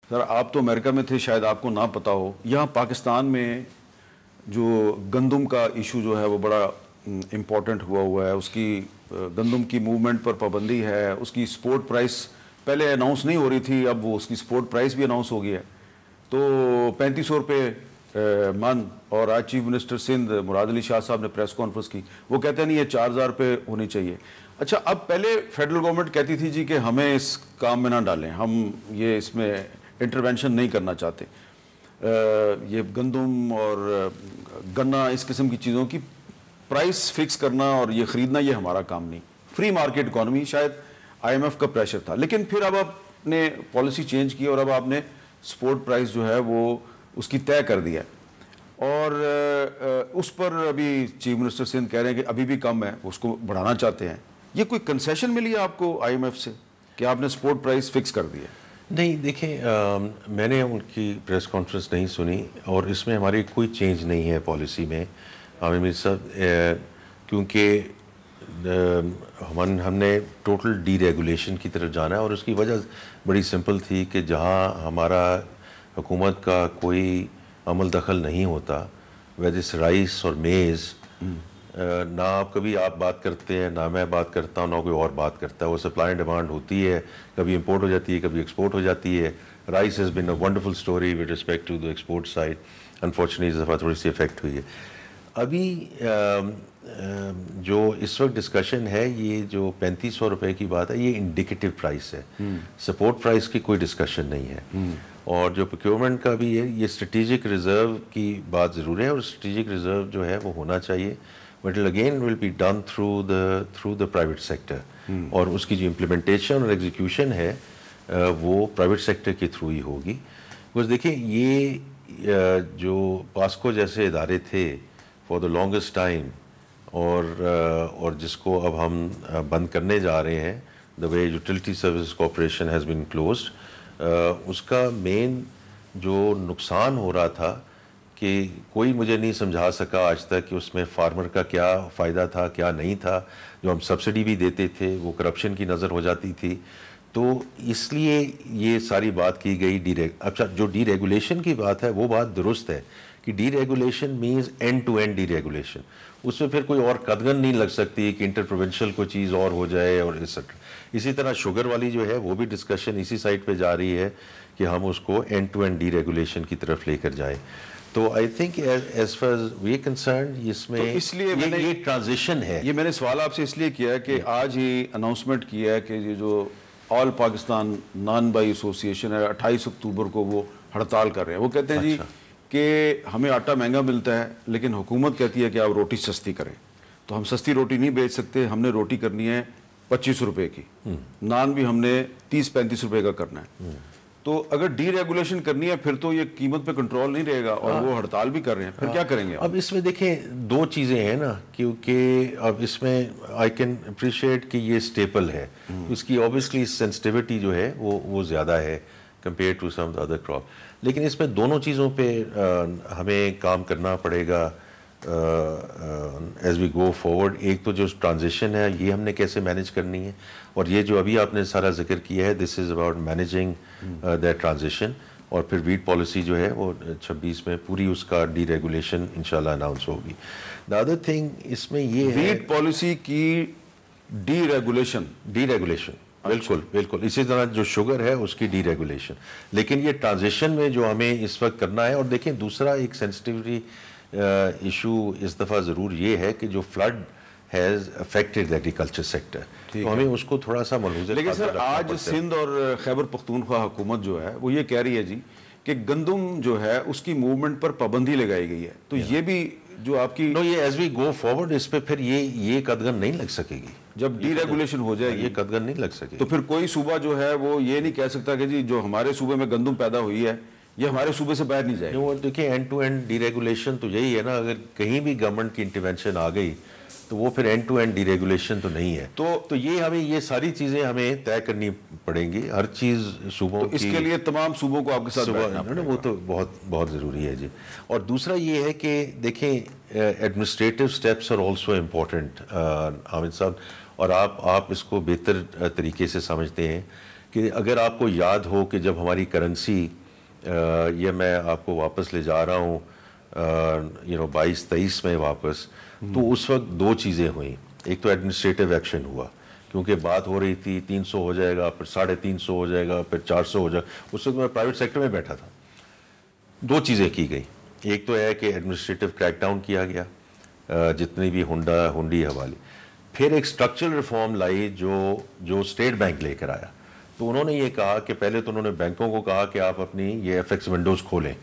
سر آپ تو امریکہ میں تھے، شاید آپ کو نہ پتا ہو، یہاں پاکستان میں جو گندم کا ایشو جو ہے وہ بڑا امپورٹنٹ ہوا ہے. اس کی گندم کی موومنٹ پر پابندی ہے. اس کی سپورٹ پرائس پہلے اناؤنس نہیں ہو رہی تھی، اب وہ اس کی سپورٹ پرائس بھی اناؤنس ہو گئی ہے. تو 3500 روپے من. اور آج چیف منسٹر سندھ مراد علی شاہ صاحب نے پریس کانفرنس کی، وہ کہتے ہیں نہیں یہ 4000 روپے ہونی چاہیے. اچھا اب پہلے فیڈرل گورنمنٹ کہتی تھی جی کہ ہمیں اس کام میں نہ ڈالیں، ہم یہ اس میں انٹرونشن نہیں کرنا چاہتے. یہ گندم اور گنا اس قسم کی چیزوں کی پرائس فکس کرنا اور یہ خریدنا یہ ہمارا کام نہیں. فری مارکیٹ اکانومی، شاید آئی ایم ایف کا پریشر تھا. لیکن پھر اب آپ نے پالیسی چینج کی اور اب آپ نے سپورٹ پرائس جو ہے وہ اس کی طے کر دیا اور اس پر ابھی چیف منسٹر سندھ کہہ رہے ہیں کہ ابھی بھی کم ہے، اس کو بڑھانا چاہتے ہیں. یہ کوئی کنسیشن ملی ہے آپ کو آئی ایم ایف سے کہ آپ نے سپورٹ پرائس فکس کر دی ہے؟ نہیں دیکھیں، میں نے ان کی پریس کانفرنس نہیں سنی اور اس میں ہماری کوئی چینج نہیں ہے پالیسی میں عامر میر صاحب، کیونکہ ہم نے ٹوٹل ڈی ریگولیشن کی طرف جانا ہے. اور اس کی وجہ بڑی سمپل تھی کہ جہاں ہمارا حکومت کا کوئی عمل دخل نہیں ہوتا، ویسے رائس اور میز، نہ کبھی آپ بات کرتے ہیں، نہ میں بات کرتا ہوں، نہ کوئی اور بات کرتا ہے. وہ سپلائی اینڈ ڈیمانڈ ہوتی ہے، کبھی امپورٹ ہو جاتی ہے، کبھی ایکسپورٹ ہو جاتی ہے. Rice has been a wonderful story with respect to the export side. Unfortunately اس دفعہ تھوڑی سی افیکٹ ہوئی ہے. ابھی جو اس وقت ڈسکشن ہے، یہ جو 3500 روپے کی بات ہے، یہ انڈیکیٹو پرائس ہے، سپورٹ پرائس کی کوئی ڈسکشن نہیں ہے. اور جو پروکیورمنٹ کا بھی ہے، یہ اسٹریٹجک ریزرو کی بات ضرور ہے، اور اسٹریٹجک ریزرو جو ہے وہ ہونا چاہیے، but again will be done through the private sector. اور اس کی جو امپلیمنٹیشن اور ایگزیکیوشن ہے وہ پرائیویٹ سیکٹر کے تھرو ہی ہوگی. بس دیکھیں، یہ جو پاسکو جیسے ادارے تھے فار دا لانگسٹ ٹائم، اور جس کو اب ہم بند کرنے جا رہے ہیں، the way utility service corporation has been closed, اس کا مین جو نقصان ہو رہا تھا کہ کوئی مجھے نہیں سمجھا سکا آج تک کہ اس میں فارمر کا کیا فائدہ تھا، کیا نہیں تھا. جو ہم سبسڈی بھی دیتے تھے وہ کرپشن کی نظر ہو جاتی تھی. تو اس لیے یہ ساری بات کی گئی. اچھا، جو ڈی ریگولیشن کی بات ہے وہ بات درست ہے کہ deregulation means end to end deregulation. اس میں پھر کوئی اور قدغن نہیں لگ سکتی کہ انٹر پروونشل کوئی چیز اور ہو جائے اور اسی طرح شوگر والی جو ہے وہ بھی ڈسکشن اسی سائٹ پہ جا رہی ہے کہ ہم اس کو end to end deregulation کی طرف لے کر جائیں. تو I think as far as we concerned اس میں اس لیے یہ ٹرانزیشن ہے. یہ میں نے سوال آپ سے اس لیے کیا ہے کہ آج ہی اناؤنسمنٹ کیا ہے کہ یہ جو آل پاکستان نان بائی ایسوسی ایشن ہے، 28 اکتوبر کو وہ ہڑتال کر رہے ہیں. وہ کہتے ہیں جی کہ ہمیں آٹا مہنگا ملتا ہے لیکن حکومت کہتی ہے کہ آپ روٹی سستی کریں. تو ہم سستی روٹی نہیں بیچ سکتے، ہم نے روٹی کرنی ہے 25 روپے کی، نان بھی ہم نے 30-35 روپے کا کرنا ہے. تو اگر ڈی ریگولیشن کرنی ہے پھر تو یہ قیمت پہ کنٹرول نہیں رہے گا، اور وہ ہڑتال بھی کر رہے ہیں، پھر کیا کریں گے؟ اب اس میں دیکھیں دو چیزیں ہیں نا، کیونکہ اب اس میں آئی کین اپریشیٹ کہ یہ اسٹیپل ہے، اس کی اوبیسلی سینسٹیوٹی جو ہے وہ زیادہ ہے compare to some other crop. لیکن اس میں دونوں چیزوں پہ ہمیں کام کرنا پڑے گا ایز وی گو فارورڈ. ایک تو جو ٹرانزیشن ہے یہ ہم نے کیسے مینیج کرنی ہے، اور یہ جو ابھی آپ نے سارا ذکر کیا ہے، this is about managing that transition. اور پھر ویٹ پالیسی جو ہے وہ 26 میں پوری اس کا ڈی ریگولیشن انشاءاللہ اناؤنس ہوگی. دا ادر تھنگ اس میں یہ ہے ویٹ پالیسی کی ڈی ریگولیشن. بالکل اسی طرح جو شوگر ہے اس کی ڈی ریگولیشن. لیکن یہ ٹرانزیشن میں جو ہمیں اس وقت کرنا ہے. اور دیکھیں دوسرا ایک سینسٹیوٹی ایشو اس دفعہ ضرور یہ ہے کہ جو flood has affected agriculture sector, تو ہمیں اس کو تھوڑا سا ملحوظ. لیکن سر آج سندھ اور خیبر پختونخوا حکومت جو ہے وہ یہ کہہ رہی ہے جی کہ گندم جو ہے اس کی موومنٹ پر پابندی لگائی گئی ہے. تو یہ بھی جو آپ کی یہ ایز وی گو فارورڈ اس پہ پھر یہ قدغن نہیں لگ سکے گی. جب ڈی ریگولیشن ہو جائے گی یہ قدغن نہیں لگ سکے تو پھر کوئی صوبہ جو ہے وہ یہ نہیں کہہ سکتا کہ جی جو ہمارے صوبے میں گندم پیدا ہوئی ہے یہ ہمارے صوبے سے باہر نہیں جائے گی. دیکھیں end to end deregulation تو یہی ہے نا، اگر کہیں بھی گورنمنٹ کی انٹرونشن آ گئی تو وہ پھر end to end deregulation تو نہیں ہے. تو یہ ساری چیزیں ہمیں طے کرنی پڑیں گی، ہر چیز صوبوں کی. اس کے لیے تمام صوبوں کو آپ کے ساتھ بیٹھنا پڑے گا. وہ تو بہت ضروری ہے جی. اور دوسرا یہ ہے کہ دیکھیں administrative steps are also important Amir صاحب، اور آپ اس کو بہتر طریقے سے سمجھتے ہیں کہ اگر آپ کو یاد ہو کہ جب ہماری کرنسی یہ میں آپ کو واپس لے جا رہا ہوں 22-23 میں واپس, تو اس وقت دو چیزیں ہوئیں. ایک تو ایڈمنسٹریٹو ایکشن ہوا, کیونکہ بات ہو رہی تھی 300 ہو جائے گا, پھر 350 ہو جائے گا, پھر 400 ہو جائے گا. اس وقت میں پرائیویٹ سیکٹر میں بیٹھا تھا. دو چیزیں کی گئی. ایک تو ہے کہ ایڈمنسٹریٹو کریک ڈاؤن کیا گیا, جتنی بھی ہنڈی حوالی. پھر ایک اسٹرکچرل ریفارم لائی جو اسٹیٹ بینک لے کر آیا. تو انہوں نے یہ کہا کہ پہلے تو انہوں نے بینکوں کو کہا کہ آپ اپنی یہ ایف ایکس ونڈوز کھولیں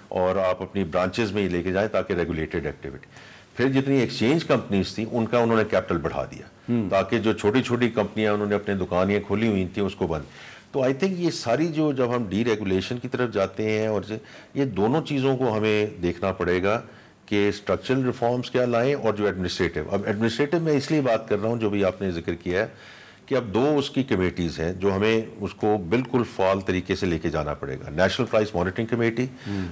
اور آپ اپنی برانچز میں ہی لے کے جائیں تاکہ ریگولیٹڈ ایکٹیویٹی. پھر جتنی ایکسچینج کمپنیز تھیں ان کا انہوں نے کیپٹل بڑھا دیا تاکہ جو چھوٹی چھوٹی کمپنیاں انہوں نے اپنے دکانیں کھولی ہوئی تھیں اس کو بند. تو آئی تھنک یہ ساری جب ہم ڈی ریگولیشن کی طرف جاتے ہیں, اور یہ دونوں چیزوں کو ہمیں دیکھنا پڑے گا کہ اسٹرکچرل ریفارمز کیا لائیں اور جو ایڈمنسٹریٹو. اب ایڈمنسٹریٹو میں اس لیے بات کر رہا ہوں, جو بھی آپ نے ذکر کیا ہے کہ اب دو اس کی کمیٹیز ہیں جو ہمیں اس کو بالکل فعال طریقے سے لے کے جانا پڑے گا. نیشنل پرائس مانیٹرنگ کمیٹی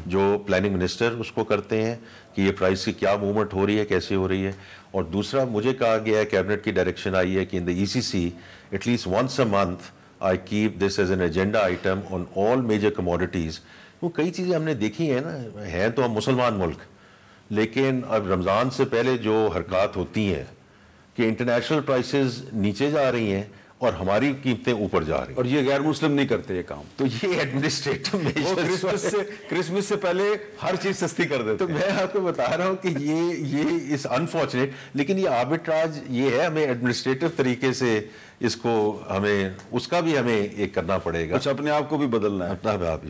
جو پلاننگ منسٹر اس کو کرتے ہیں کہ یہ پرائس کی کیا موومنٹ ہو رہی ہے, کیسے ہو رہی ہے. اور دوسرا مجھے کہا گیا ہے, کیبنٹ کی ڈائریکشن آئی ہے کہ in the E C C at least once a month I keep this as an agenda item on all major commodities. وہ کئی چیزیں ہم نے دیکھی ہیں نا, ہیں تو ہم مسلمان ملک, لیکن اب رمضان سے پہلے جو حرکات ہوتی ہیں کہ انٹرنیشنل پرائسز نیچے جا رہی ہیں اور ہماری قیمتیں اوپر جا رہی ہیں, اور یہ غیر مسلم نہیں کرتے یہ کام. تو یہ ایڈمنسٹریٹو کرسمس سے پہلے ہر چیز سستی کر دیتے. تو میں آپ کو بتا رہا ہوں کہ یہ اس انفارچونیٹ, لیکن یہ آربٹراج یہ ہے, ہمیں ایڈمنسٹریٹو طریقے سے اس کو ہمیں اس کا بھی ہمیں ایک کرنا پڑے گا. اچھا, اپنے آپ کو بھی بدلنا ہے, اپنا آپ